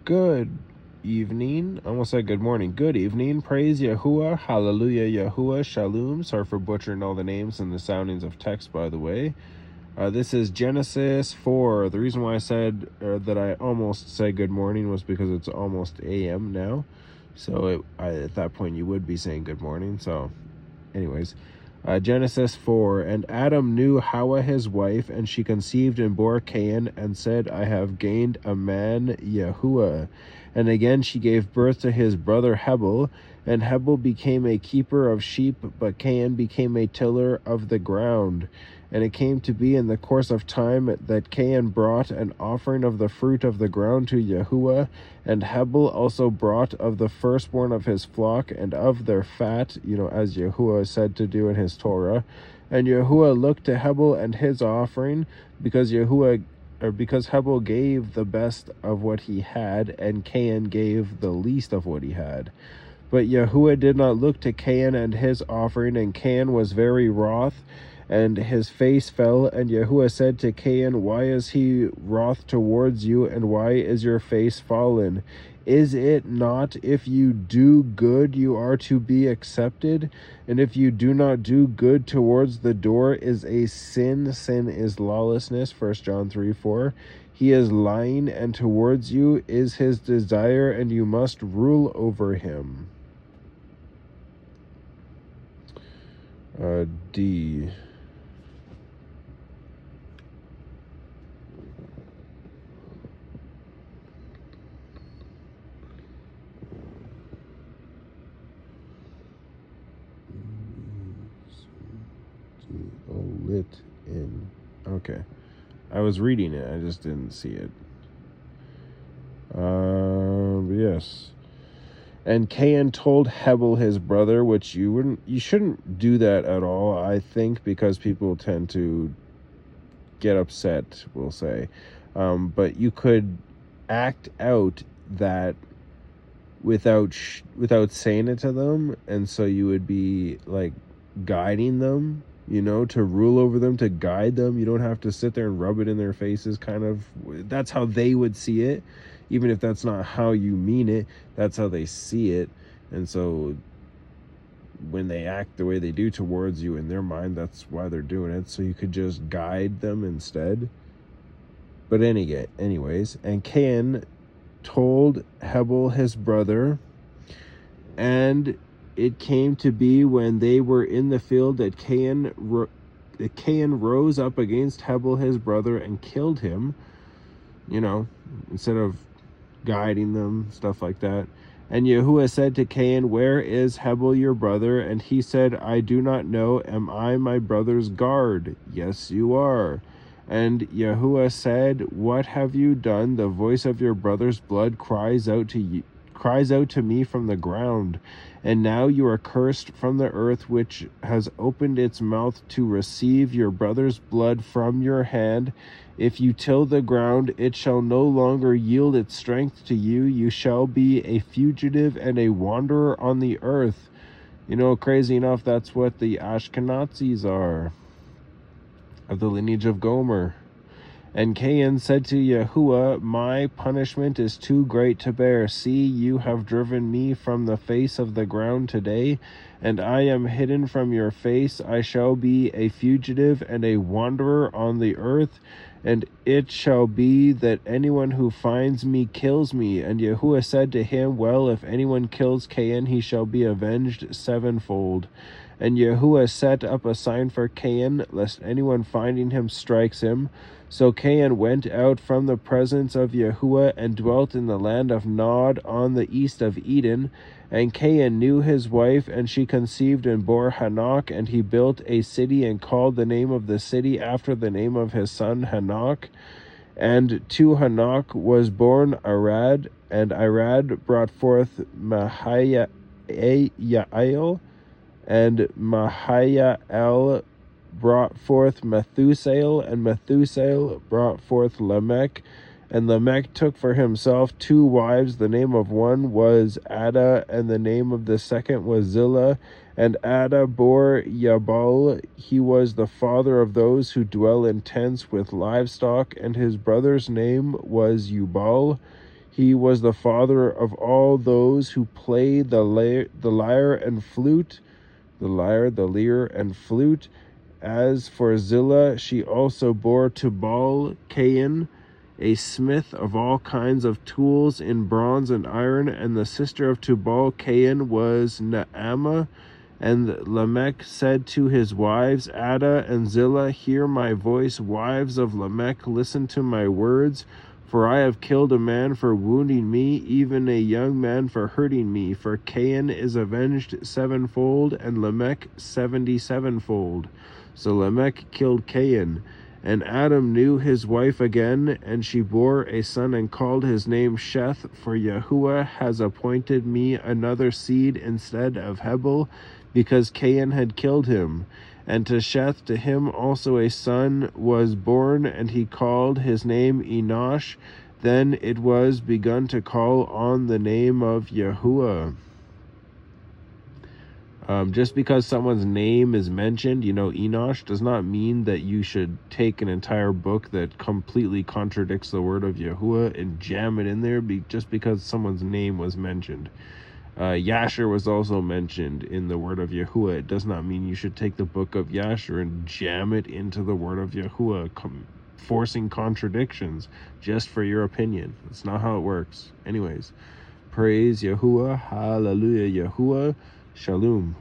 Good evening. I almost said good morning. Good evening. Praise Yahuah. Hallelujah Yahuah. Shalom. Sorry for butchering all the names and the soundings of text, by the way. This is Genesis 4. The reason why I said that I almost said good morning was because it's almost a.m. now. So at that point you would be saying good morning. So anyways. Genesis 4, and Adam knew Yahuah his wife, and she conceived and bore Cain, and said, I have gained a man, Yahuah. And again she gave birth to his brother Hebel, and Hebel became a keeper of sheep, but Cain became a tiller of the ground. And it came to be in the course of time that Cain brought an offering of the fruit of the ground to Yahuah, and Hebel also brought of the firstborn of his flock and of their fat, as Yahuah said to do in his Torah. And Yahuah looked to Hebel and his offering, because Hebel gave the best of what he had, and Cain gave the least of what he had. But Yahuah did not look to Cain and his offering, and Cain was very wroth, and his face fell. And Yahuah said to Cain, Why is he wroth towards you, and why is your face fallen? Is it not, if you do good, you are to be accepted? And if you do not do good towards the door is a sin. Sin is lawlessness, 1 John 3:4. He is lying, and towards you is his desire, and you must rule over him. D. Lit in. Okay. I was reading it, I just didn't see it. Yes. And Cain told Hebel his brother, which you shouldn't do that at all, I think, because people tend to get upset, we'll say. But you could act out that without saying it to them, and so you would be like guiding them, to rule over them, to guide them. You don't have to sit there and rub it in their faces, kind of. That's how they would see it, even if that's not how you mean it. That's how they see it. And so when they act the way they do towards you, in their mind, that's why they're doing it. So you could just guide them instead. But anyways, and Cain told Hebel his brother, and it came to be when they were in the field that Cain rose up against Hebel his brother and killed him, instead of guiding them, stuff like that. And Yahuah said to Cain, Where is Hebel your brother? And he said, I do not know. Am I my brother's guard? Yes, you are. And Yahuah said, What have you done? The voice of your brother's blood cries out to me from the ground. And now you are cursed from the earth, which has opened its mouth to receive your brother's blood from your hand. If you till the ground, it shall no longer yield its strength to you. You shall be a fugitive and a wanderer on the earth. Crazy enough, that's what the Ashkenazis are, of the lineage of Gomer. And Cain said to Yahuah, My punishment is too great to bear. See, you have driven me from the face of the ground today, and I am hidden from your face. I shall be a fugitive and a wanderer on the earth, and it shall be that anyone who finds me kills me. And Yahuah said to him, Well, if anyone kills Cain, he shall be avenged sevenfold. And Yahuah set up a sign for Cain, lest anyone finding him strikes him. So Cain went out from the presence of Yahuah and dwelt in the land of Nod on the east of Eden. And Cain knew his wife, and she conceived and bore Hanok, and he built a city and called the name of the city after the name of his son Hanok. And to Hanok was born Arad, and Arad brought forth Mahayael, and Mahayael brought forth Methusael, and Methusael brought forth Lamech. And Lamech took for himself 2 wives. The name of one was Ada, and the name of the second was Zillah. And Ada bore Yabal. He was the father of those who dwell in tents with livestock, and his brother's name was Yubal. He was the father of all those who play the lyre and flute, the lyre and flute. As for Zillah, she also bore Tubal Cain, a smith of all kinds of tools in bronze and iron, and the sister of Tubal Cain was Naamah. And Lamech said to his wives, Ada and Zillah, hear my voice, wives of Lamech, listen to my words. For I have killed a man for wounding me, even a young man for hurting me. For Cain is avenged sevenfold, and Lamech 77-fold. So Lamech killed Cain. And Adam knew his wife again, and she bore a son and called his name Sheth. For Yahuah has appointed me another seed instead of Hebel, because Cain had killed him. And to Sheth, to him also a son was born, and he called his name Enosh. Then it was begun to call on the name of Yahuah. Just because someone's name is mentioned, Enosh, does not mean that you should take an entire book that completely contradicts the word of Yahuah and jam it in there just because someone's name was mentioned. Yasher was also mentioned in the word of Yahuah. It does not mean you should take the book of Yasher and jam it into the word of Yahuah, forcing contradictions just for your opinion. That's not how it works. Anyways, praise Yahuah, hallelujah, Yahuah, shalom.